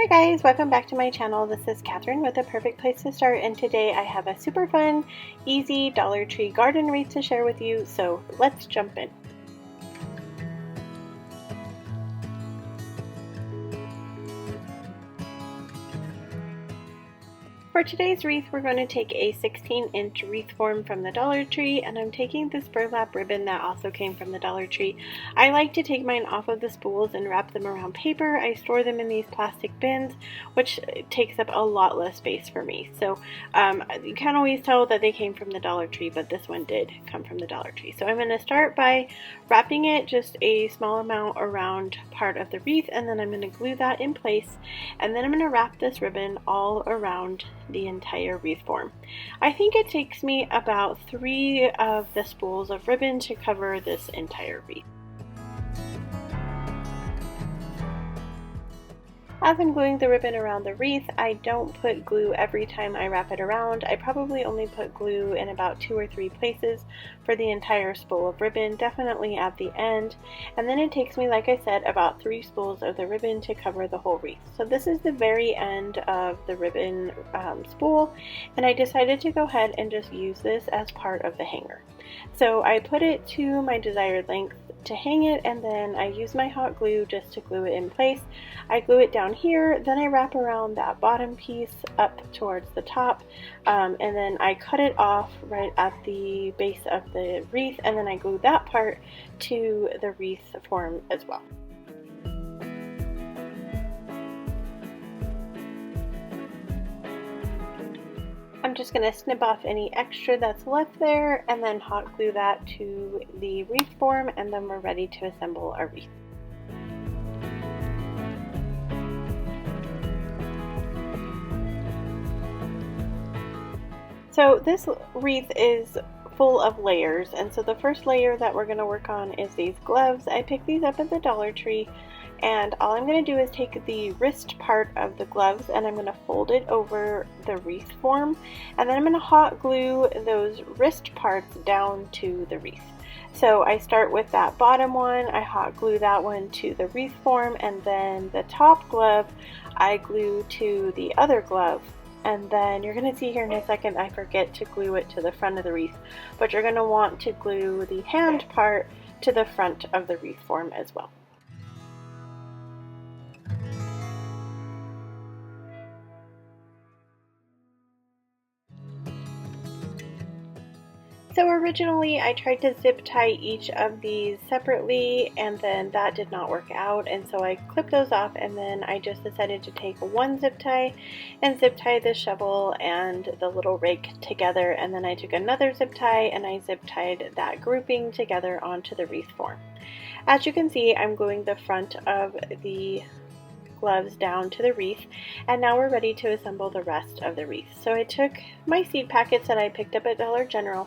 Hi guys, welcome back to my channel. This is Catherine with A Perfect Place to Start, and today I have a super fun, easy Dollar Tree garden wreath to share with you, so let's jump in. For today's wreath, we're going to take a 16-inch wreath form from the Dollar Tree, and I'm taking this burlap ribbon that also came from the Dollar Tree. I like to take mine off of the spools and wrap them around paper. I store them in these plastic bins, which takes up a lot less space for me. So you can't always tell that they came from the Dollar Tree, but this one did come from the Dollar Tree. So I'm going to start by wrapping it just a small amount around part of the wreath, and then I'm going to glue that in place, and then I'm going to wrap this ribbon all around the entire wreath form. I think it takes me about 3 of the spools of ribbon to cover this entire wreath. As I'm gluing the ribbon around the wreath, I don't put glue every time I wrap it around. I probably only put glue in about 2 or 3 places for the entire spool of ribbon, definitely at the end. And then it takes me, like I said, about 3 spools of the ribbon to cover the whole wreath. So this is the very end of the ribbon spool, and I decided to go ahead and just use this as part of the hanger. So I put it to my desired length to hang it, and then I use my hot glue just to glue it in place. I glue it down here, then I wrap around that bottom piece up towards the top, and then I cut it off right at the base of the wreath, and then I glue that part to the wreath form as well. I'm just going to snip off any extra that's left there and then hot glue that to the wreath form, and then we're ready to assemble our wreath. So this wreath is full of layers, and so the first layer that we're going to work on is these gloves. I picked these up at the Dollar Tree, and all I'm going to do is take the wrist part of the gloves and I'm going to fold it over the wreath form, and then I'm going to hot glue those wrist parts down to the wreath. So I start with that bottom one, I hot glue that one to the wreath form, and then the top glove I glue to the other glove. And then you're going to see here in a second I forget to glue it to the front of the wreath, but you're going to want to glue the hand part to the front of the wreath form as well. So originally I tried to zip tie each of these separately, and then that did not work out, and so I clipped those off, and then I just decided to take one zip tie and zip tie the shovel and the little rake together, and then I took another zip tie and I zip tied that grouping together onto the wreath form. As you can see, I'm gluing the front of the gloves down to the wreath, and now we're ready to assemble the rest of the wreath. So I took my seed packets that I picked up at Dollar General.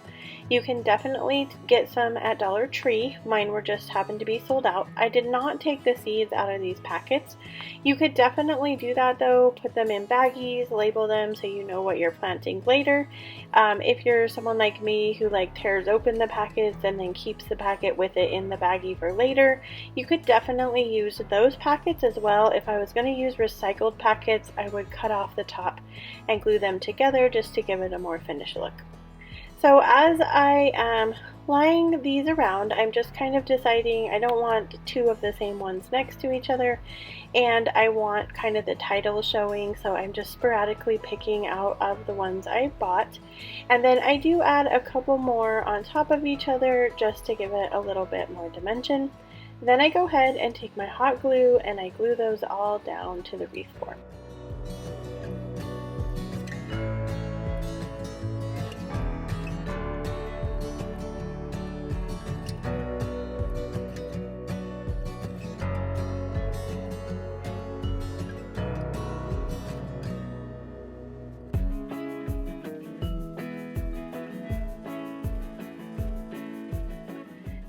You can definitely get some at Dollar Tree. Mine were just happened to be sold out. I did not take the seeds out of these packets. You could definitely do that though, put them in baggies, label them so you know what you're planting later. If you're someone like me who tears open the packets and then keeps the packet with it in the baggie for later, you could definitely use those packets as well. If I was going to use recycled packets, I would cut off the top and glue them together just to give it a more finished look. So as I am lying these around, I'm just kind of deciding I don't want 2 of the same ones next to each other, and I want kind of the title showing, so I'm just sporadically picking out of the ones I bought. And then I do add a couple more on top of each other just to give it a little bit more dimension. Then I go ahead and take my hot glue and I glue those all down to the wreath form.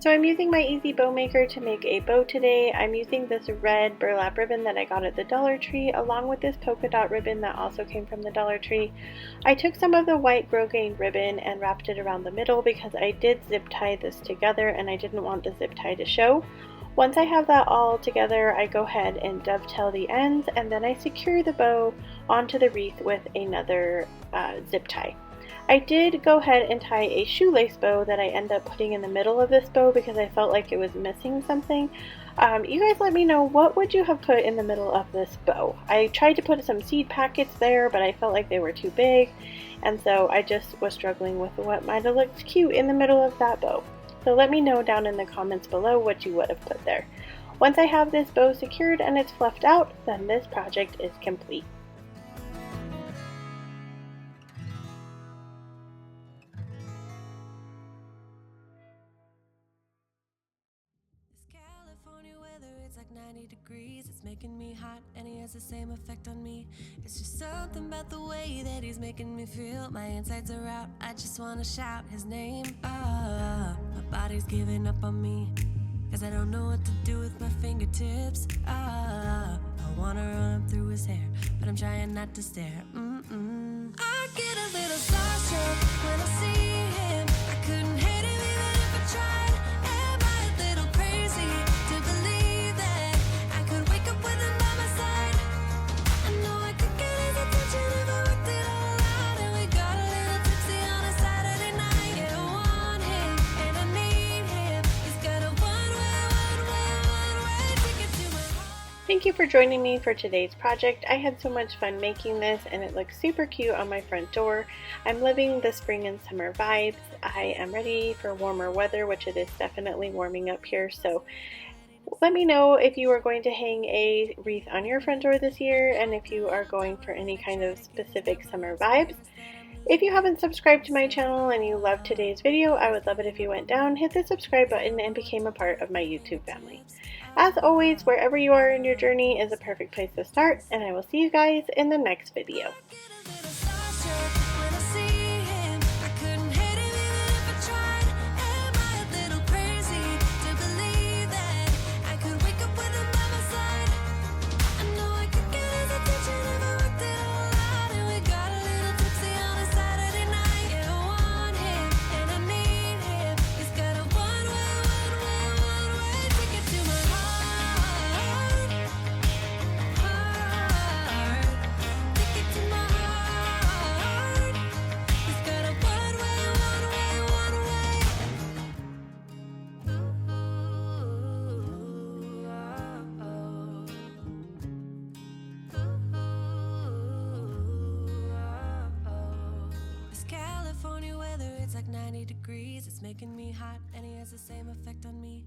So I'm using my Easy Bow Maker to make a bow today. I'm using this red burlap ribbon that I got at the Dollar Tree, along with this polka dot ribbon that also came from the Dollar Tree. I took some of the white grosgrain ribbon and wrapped it around the middle because I did zip tie this together and I didn't want the zip tie to show. Once I have that all together, I go ahead and dovetail the ends, and then I secure the bow onto the wreath with another zip tie. I did go ahead and tie a shoelace bow that I end up putting in the middle of this bow because I felt like it was missing something. You guys let me know, what would you have put in the middle of this bow? I tried to put some seed packets there, but I felt like they were too big, and so I just was struggling with what might have looked cute in the middle of that bow. So let me know down in the comments below what you would have put there. Once I have this bow secured and it's fluffed out, then this project is complete. It's like 90 degrees, it's making me hot, and he has the same effect on me. It's just something about the way that he's making me feel. My insides are out, I just wanna shout his name. My body's giving up on me, cause I don't know what to do with my fingertips. I wanna run up through his hair, but I'm trying not to stare. I get a little starstruck when I see him. I couldn't hate him even if I tried. Am I a little crazy to believe that I could wake up with him by my side? I know I could get his attention if I worked it all out. And we got a little tipsy on a Saturday night. Yeah, I want him and I need him. He's got a one-way ticket to my heart. Thank you for joining me for today's project. I had so much fun making this and it looks super cute on my front door. I'm loving the spring and summer vibes. I am ready for warmer weather, which it is definitely warming up here. So let me know if you are going to hang a wreath on your front door this year and if you are going for any kind of specific summer vibes. If you haven't subscribed to my channel and you loved today's video, I would love it if you went down, hit the subscribe button, and became a part of my YouTube family. As always, wherever you are in your journey is a perfect place to start, and I will see you guys in the next video. It's like 90 degrees, it's making me hot, and he has the same effect on me.